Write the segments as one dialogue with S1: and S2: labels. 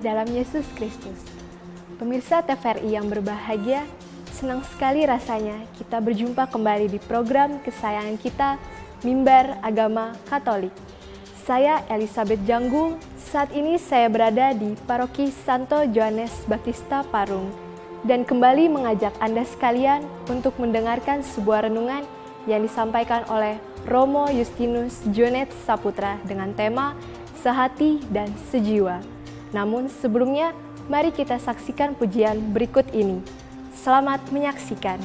S1: dalam Yesus Kristus. Pemirsa TVRI yang berbahagia, senang sekali rasanya kita berjumpa kembali di program kesayangan kita, Mimbar Agama Katolik. Saya Elizabeth Janggung, saat ini saya berada di Paroki Santo Johannes Baptista Parung dan kembali mengajak Anda sekalian untuk mendengarkan sebuah renungan yang disampaikan oleh Romo Justinus Jonet Saputra dengan tema Sehati dan Sejiwa. Namun sebelumnya, mari kita saksikan pujian berikut ini. Selamat menyaksikan.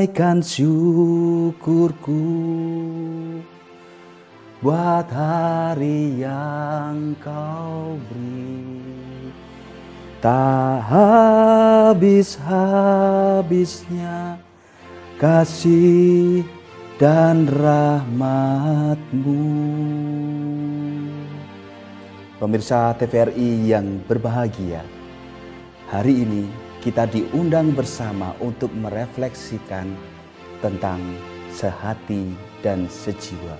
S2: Naikkan syukurku buat hari yang kau beri, tak habis-habisnya kasih dan rahmat-Mu. Pemirsa TVRI yang berbahagia, hari ini kita diundang bersama untuk merefleksikan tentang sehati dan sejiwa.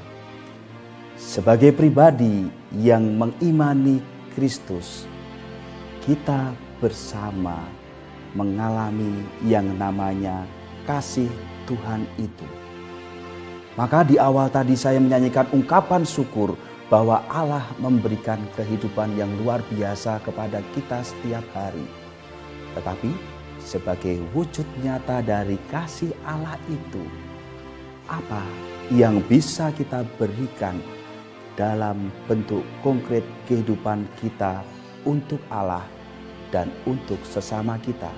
S2: Sebagai pribadi yang mengimani Kristus, kita bersama mengalami yang namanya kasih Tuhan itu. Maka di awal tadi saya menyanyikan ungkapan syukur bahwa Allah memberikan kehidupan yang luar biasa kepada kita setiap hari. Tetapi sebagai wujud nyata dari kasih Allah itu, apa yang bisa kita berikan dalam bentuk konkret kehidupan kita untuk Allah dan untuk sesama kita?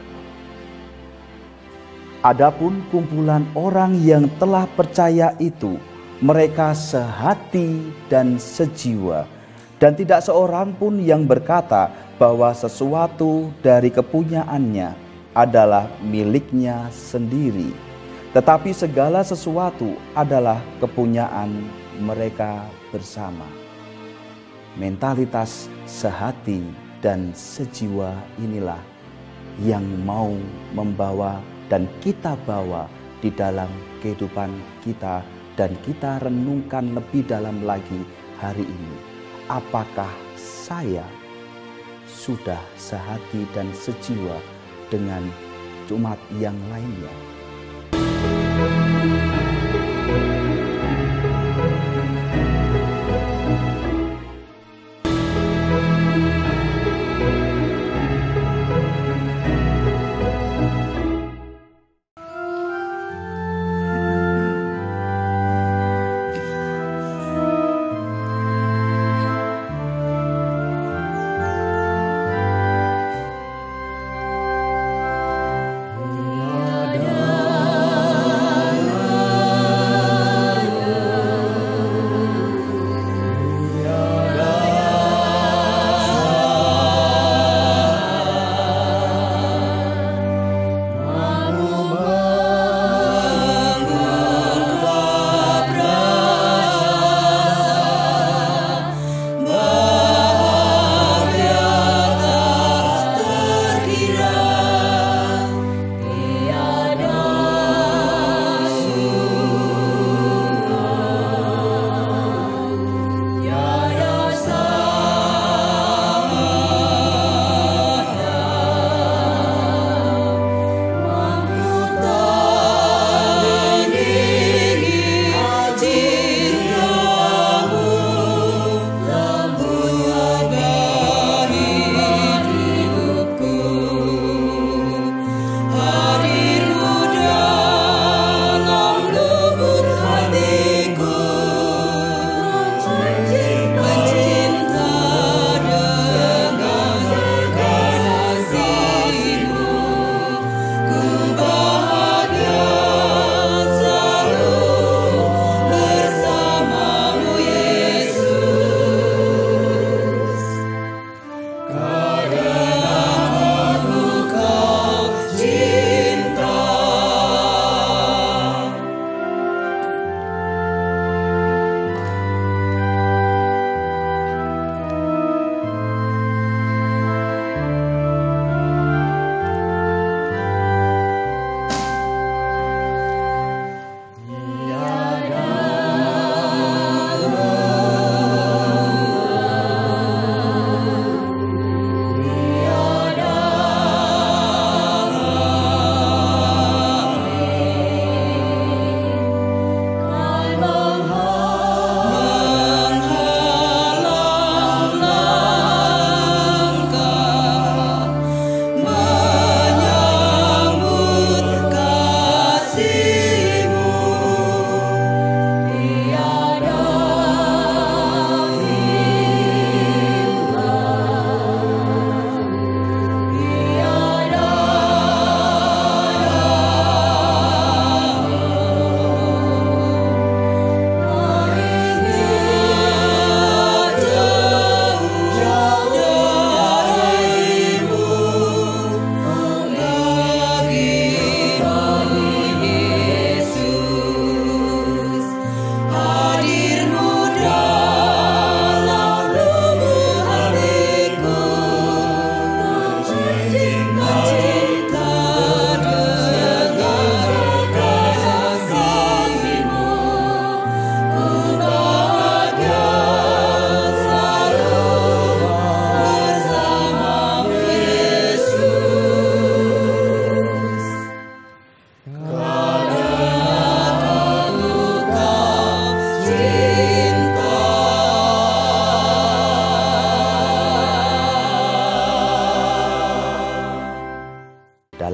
S2: Adapun kumpulan orang yang telah percaya itu mereka sehati dan sejiwa, dan tidak seorang pun yang berkata bahwa sesuatu dari kepunyaannya adalah miliknya sendiri, tetapi segala sesuatu adalah kepunyaan mereka bersama. Mentalitas sehati dan sejiwa inilah yang mau membawa dan kita bawa di dalam kehidupan kita, dan kita renungkan lebih dalam lagi hari ini. Apakah saya sudah sehati dan sejiwa dengan umat yang lainnya?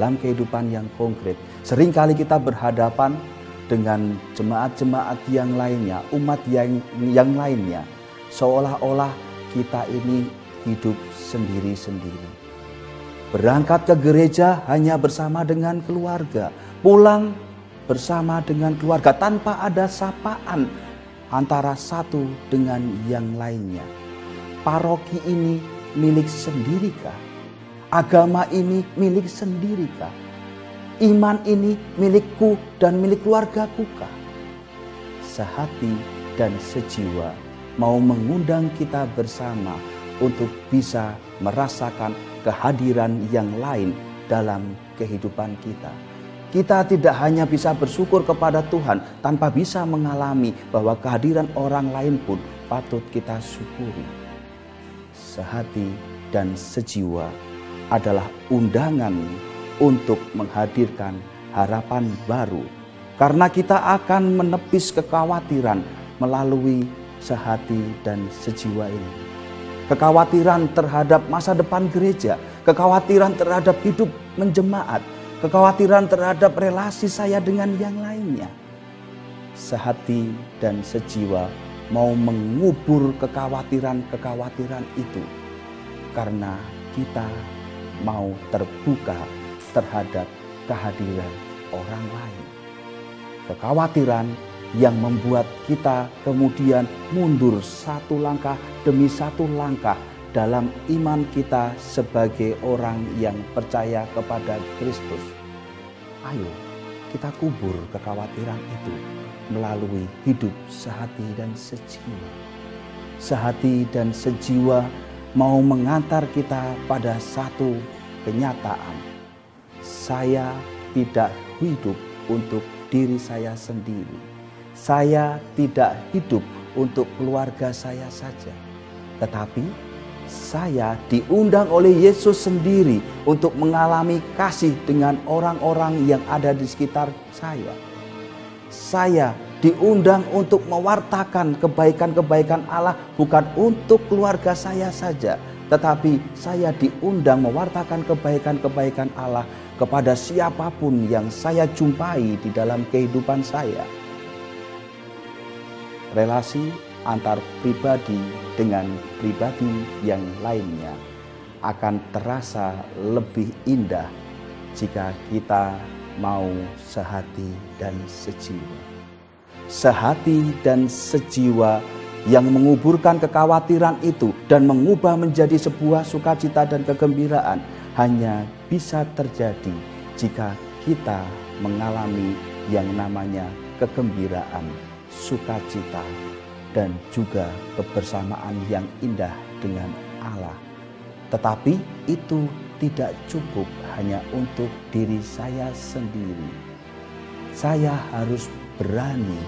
S2: dalam kehidupan yang konkret. Seringkali kita berhadapan dengan jemaat-jemaat yang lainnya, umat yang lainnya, seolah-olah kita ini hidup sendiri-sendiri. Berangkat ke gereja hanya bersama dengan keluarga, pulang bersama dengan keluarga tanpa ada sapaan antara satu dengan yang lainnya. Paroki ini milik sendirikah? Agama ini milik sendirikah? Iman ini milikku dan milik keluargaku kah? Sehati dan sejiwa mau mengundang kita bersama untuk bisa merasakan kehadiran yang lain dalam kehidupan kita. Kita tidak hanya bisa bersyukur kepada Tuhan tanpa bisa mengalami bahwa kehadiran orang lain pun patut kita syukuri. Sehati dan sejiwa adalah undangan untuk menghadirkan harapan baru, karena kita akan menepis kekhawatiran melalui sehati dan sejiwa ini. Kekhawatiran terhadap masa depan gereja, kekhawatiran terhadap hidup menjemaat, kekhawatiran terhadap relasi saya dengan yang lainnya. Sehati dan sejiwa mau mengubur kekhawatiran-kekhawatiran itu, karena kita mau terbuka terhadap kehadiran orang lain. Kekhawatiran yang membuat kita kemudian mundur satu langkah demi satu langkah dalam iman kita sebagai orang yang percaya kepada Kristus. Ayo kita kubur kekhawatiran itu melalui hidup sehati dan sejiwa. Sehati dan sejiwa mau mengantar kita pada satu kenyataan. Saya tidak hidup untuk diri saya sendiri. Saya tidak hidup untuk keluarga saya saja, tetapi saya diundang oleh Yesus sendiri untuk mengalami kasih dengan orang-orang yang ada di sekitar saya. Saya diundang untuk mewartakan kebaikan-kebaikan Allah bukan untuk keluarga saya saja, tetapi saya diundang mewartakan kebaikan-kebaikan Allah kepada siapapun yang saya jumpai di dalam kehidupan saya. Relasi antar pribadi dengan pribadi yang lainnya akan terasa lebih indah jika kita mau sehati dan sejiwa. Sehati dan sejiwa yang menguburkan kekhawatiran itu dan mengubah menjadi sebuah sukacita dan kegembiraan hanya bisa terjadi jika kita mengalami yang namanya kegembiraan, sukacita, dan juga kebersamaan yang indah dengan Allah. Tetapi itu tidak cukup hanya untuk diri saya sendiri. Saya harus berani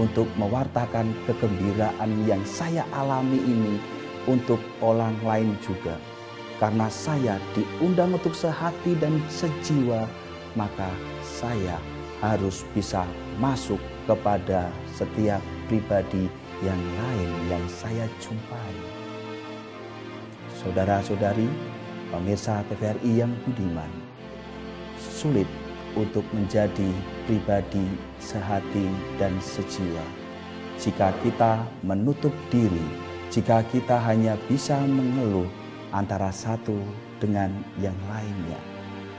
S2: untuk mewartakan kegembiraan yang saya alami ini untuk orang lain juga. Karena saya diundang untuk sehati dan sejiwa, maka saya harus bisa masuk kepada setiap pribadi yang lain yang saya jumpai. Saudara-saudari, pemirsa TVRI yang budiman, sulit untuk menjadi pribadi sehati dan sejiwa jika kita menutup diri, jika kita hanya bisa mengeluh antara satu dengan yang lainnya.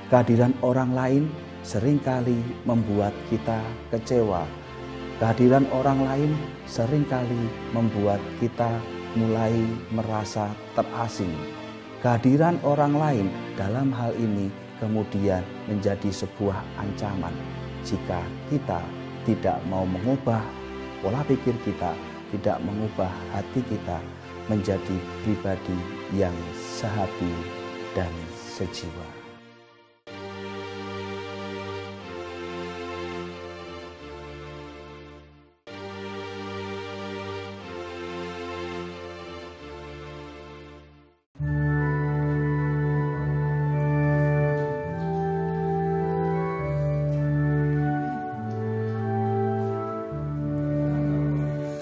S2: Kehadiran orang lain seringkali membuat kita kecewa. Kehadiran orang lain seringkali membuat kita mulai merasa terasing. Kehadiran orang lain dalam hal ini kemudian menjadi sebuah ancaman jika kita tidak mau mengubah pola pikir kita, tidak mengubah hati kita menjadi pribadi yang sehati dan sejiwa.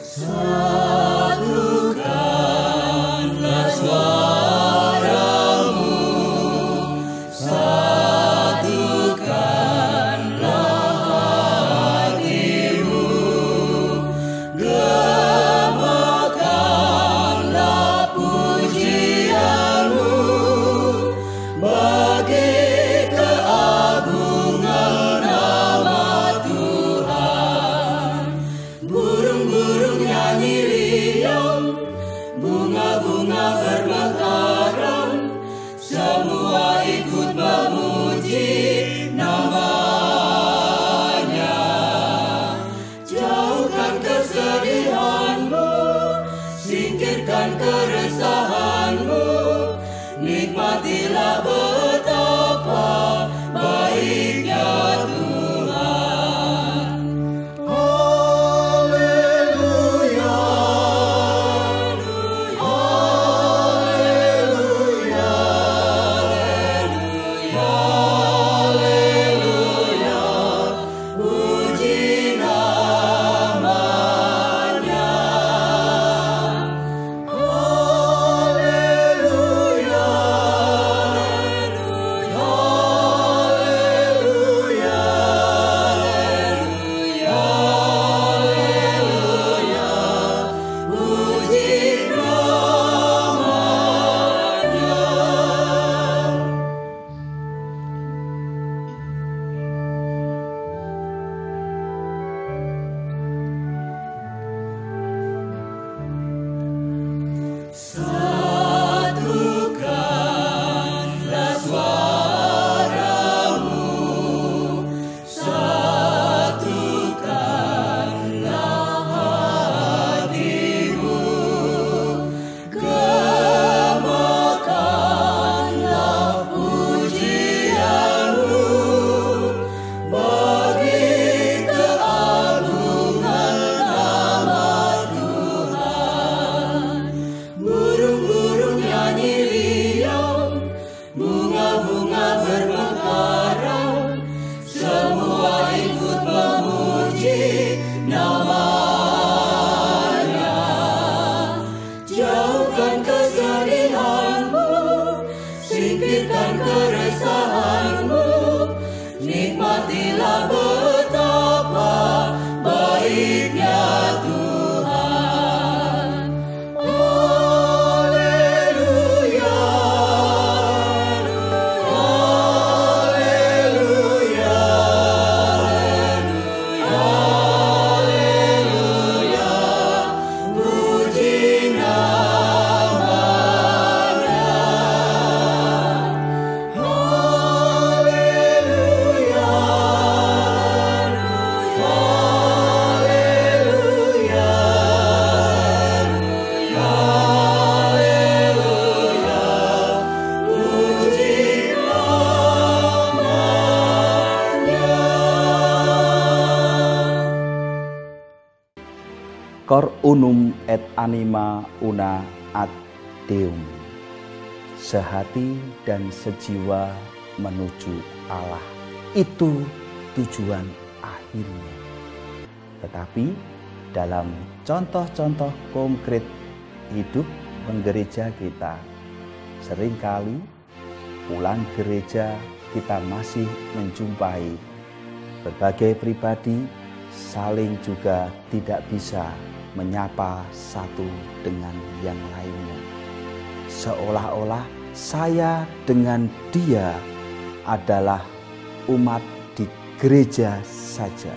S3: Satukanlah suaramu bunga-bunga bermekaran, semua ikut memuji namanya. Jauhkan kesedihanmu, singkirkan keresahanmu, nikmatilah betapa baiknya Tuhan. Haleluya, haleluya, haleluya, puji namanya. Haleluya, haleluya, haleluya, puji namanya. Satukanlah suaramu, satukanlah hatimu, gemakanlah pujianmu bagi keagungan nama Tuhan. Burung-burung nyanyi riang, bunga-bunga bermekaran, semua ikut memuji namanya. Jauhkan kesedihanmu, singkirkan keresahanmu, nikmatilah betapa baiknya Tuhan. Haleluya, haleluya, haleluya, puji namanya. Haleluya, haleluya, haleluya, puji namanya.
S2: Cor unum et anima una ad Deum. Sehati dan sejiwa menuju Allah. Itu tujuan akhirnya. Tetapi dalam contoh-contoh konkret hidup penggereja kita, seringkali pulang gereja kita masih menjumpai berbagai pribadi saling juga tidak bisa menyapa satu dengan yang lainnya. Seolah-olah saya dengan dia adalah umat di gereja saja.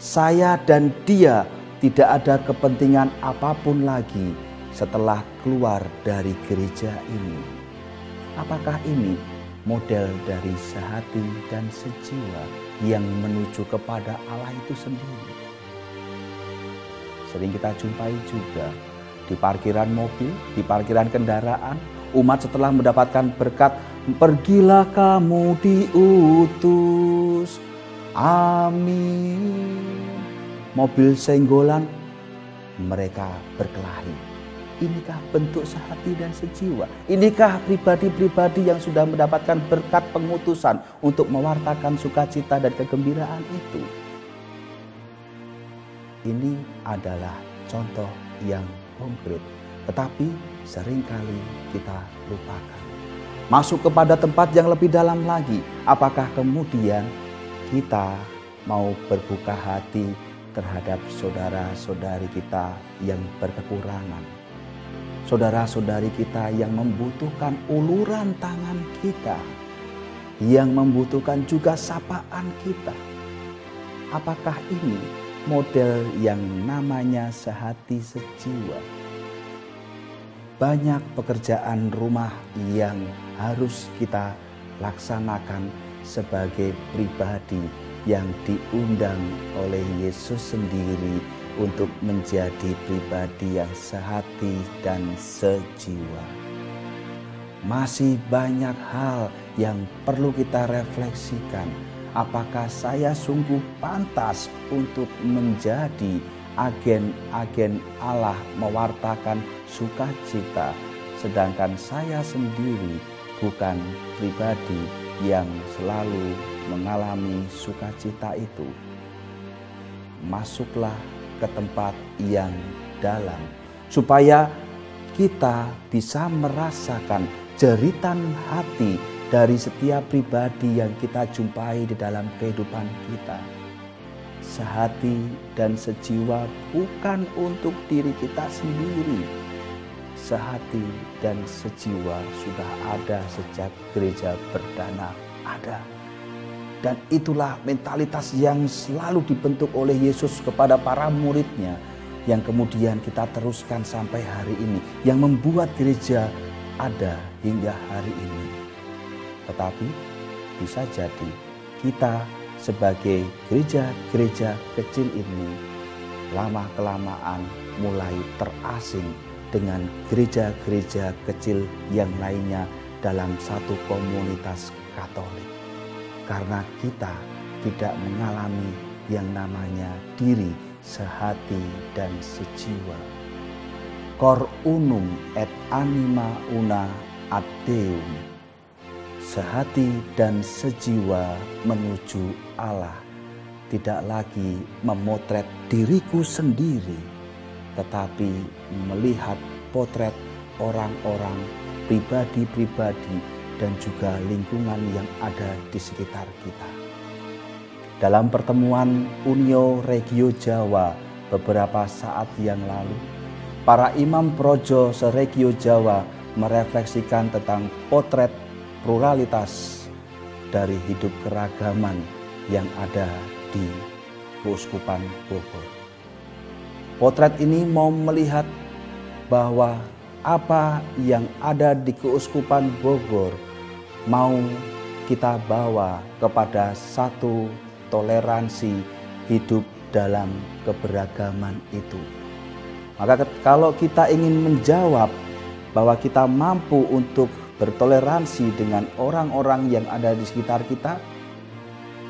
S2: Saya dan dia tidak ada kepentingan apapun lagi setelah keluar dari gereja ini. Apakah ini model dari sehati dan sejiwa yang menuju kepada Allah itu sendiri? Sering kita jumpai juga di parkiran mobil, di parkiran kendaraan, umat setelah mendapatkan berkat, pergilah kamu diutus. Amin. Mobil senggolan, mereka berkelahi. Inikah bentuk sehati dan sejiwa? Inikah pribadi-pribadi yang sudah mendapatkan berkat pengutusan untuk mewartakan sukacita dan kegembiraan itu? Ini adalah contoh yang konkret, tetapi seringkali kita lupakan. Masuk kepada tempat yang lebih dalam lagi, apakah kemudian kita mau berbuka hati terhadap saudara-saudari kita yang berkekurangan, saudara-saudari kita yang membutuhkan uluran tangan kita, yang membutuhkan juga sapaan kita? Apakah ini model yang namanya sehati sejiwa? banyak pekerjaan rumah yang harus kita laksanakan sebagai pribadi yang diundang oleh Yesus sendiri untuk menjadi pribadi yang sehati dan sejiwa. Masih banyak hal yang perlu kita refleksikan. Apakah saya sungguh pantas untuk menjadi agen-agen Allah mewartakan sukacita, sedangkan saya sendiri bukan pribadi yang selalu mengalami sukacita itu? Masuklah ke tempat yang dalam supaya kita bisa merasakan jeritan hati dari setiap pribadi yang kita jumpai di dalam kehidupan kita. Sehati dan sejiwa bukan untuk diri kita sendiri. Sehati dan sejiwa sudah ada sejak gereja perdana ada. Dan itulah mentalitas yang selalu dibentuk oleh Yesus kepada para muridnya, yang kemudian kita teruskan sampai hari ini, yang membuat gereja ada hingga hari ini. Tetapi bisa jadi kita sebagai gereja-gereja kecil ini lama-kelamaan mulai terasing dengan gereja-gereja kecil yang lainnya dalam satu komunitas Katolik. Karena kita tidak mengalami yang namanya diri sehati dan sejiwa. Cor unum et anima una ad Deum. Sehati dan sejiwa menuju Allah, tidak lagi memotret diriku sendiri, tetapi melihat potret orang-orang, pribadi-pribadi, dan juga lingkungan yang ada di sekitar kita. Dalam pertemuan Unio Regio Jawa beberapa saat yang lalu, para imam projo se-Regio Jawa merefleksikan tentang potret pluralitas dari hidup keragaman yang ada di Keuskupan Bogor. Potret ini mau melihat bahwa apa yang ada di Keuskupan Bogor mau kita bawa kepada satu toleransi hidup dalam keberagaman itu. Maka kalau kita ingin menjawab bahwa kita mampu untuk bertoleransi dengan orang-orang yang ada di sekitar kita,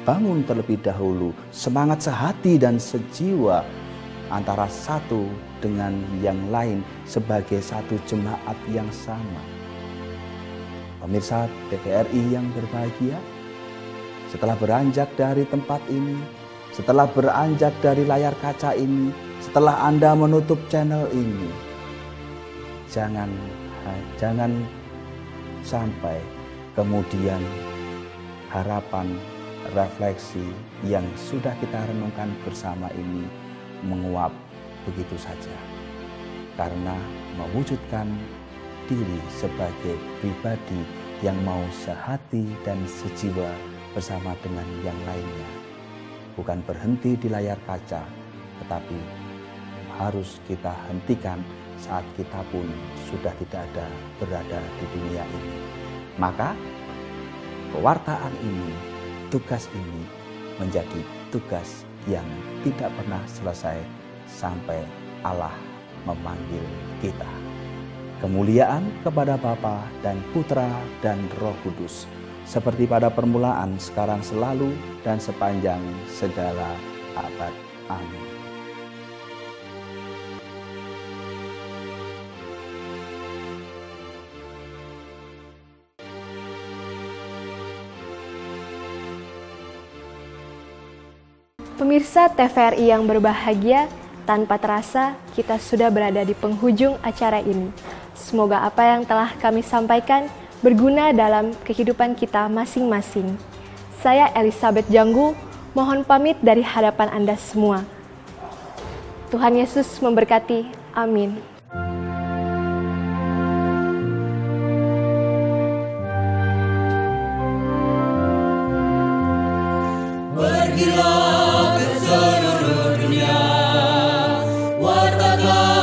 S2: bangun terlebih dahulu semangat sehati dan sejiwa antara satu dengan yang lain sebagai satu jemaat yang sama. Pemirsa TVRI yang berbahagia, setelah beranjak dari tempat ini, setelah beranjak dari layar kaca ini, setelah Anda menutup channel ini, jangan sampai kemudian harapan refleksi yang sudah kita renungkan bersama ini menguap begitu saja. Karena mewujudkan diri sebagai pribadi yang mau sehati dan sejiwa bersama dengan yang lainnya. Bukan berhenti di layar kaca, tetapi harus kita hentikan saat kita pun sudah tidak ada berada di dunia ini. Maka pewartaan ini, tugas ini menjadi tugas yang tidak pernah selesai sampai Allah memanggil kita. Kemuliaan kepada Bapa dan Putra dan Roh Kudus, seperti pada permulaan, sekarang, selalu, dan sepanjang segala abad. Amin.
S1: Pemirsa TVRI yang berbahagia, tanpa terasa kita sudah berada di penghujung acara ini. Semoga apa yang telah kami sampaikan berguna dalam kehidupan kita masing-masing. Saya Elizabeth Janggu, mohon pamit dari hadapan Anda semua. Tuhan Yesus memberkati. Amin.
S3: Pergilah ke seluruh dunia, wartakan